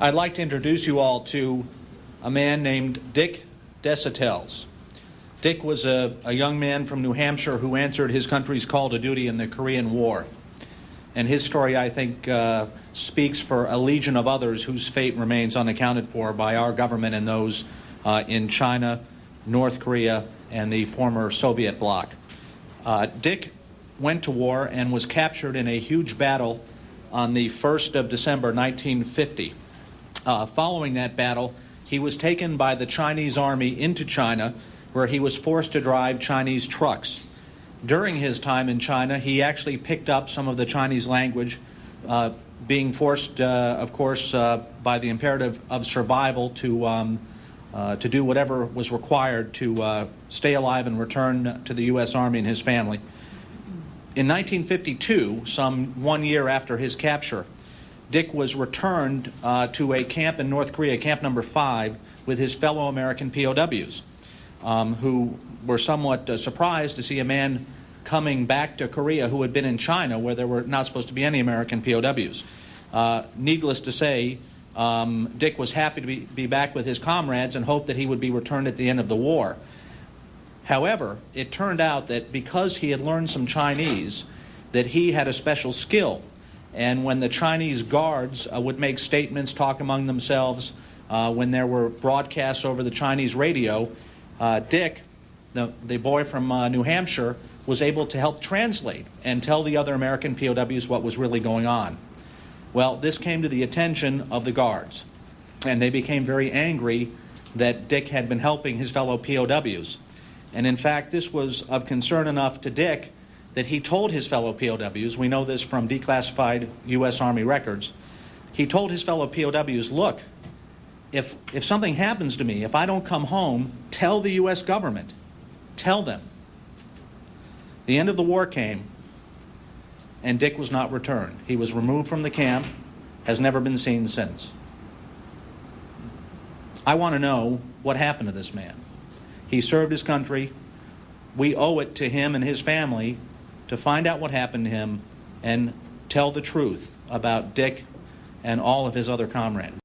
I'd like to introduce you all to a man named Dick Desautels. Dick was a young man from New Hampshire who answered his country's call to duty in the Korean War. And his story, I think, speaks for a legion of others whose fate remains unaccounted for by our government and those in China, North Korea, and the former Soviet bloc. Dick went to war and was captured in a huge battle on the 1st of December, 1950. Following that battle, he was taken by the Chinese army into China, where he was forced to drive Chinese trucks. During his time in China, he actually picked up some of the Chinese language, being forced, of course, by the imperative of survival to do whatever was required to stay alive and return to the U.S. Army and his family. In 1952, some 1 year after his capture, Dick was returned to a camp in North Korea, Camp Number 5, with his fellow American POWs, who were somewhat surprised to see a man coming back to Korea who had been in China, where there were not supposed to be any American POWs. Needless to say, Dick was happy to be back with his comrades and hoped that he would be returned at the end of the war. However, it turned out that because he had learned some Chinese, that he had a special skill. And when the Chinese guards would make statements, talk among themselves, when there were broadcasts over the Chinese radio, Dick, the boy from New Hampshire, was able to help translate and tell the other American POWs what was really going on. Well, this came to the attention of the guards, and they became very angry that Dick had been helping his fellow POWs. And in fact, this was of concern enough to Dick that he told his fellow POWs, we know this from declassified U.S. Army records, he told his fellow POWs, look, if something happens to me, if I don't come home, tell the U.S. government. Tell them. The end of the war came, and Dick was not returned. He was removed from the camp, has never been seen since. I want to know what happened to this man. He served his country. We owe it to him and his family to find out what happened to him and tell the truth about Dick and all of his other comrades.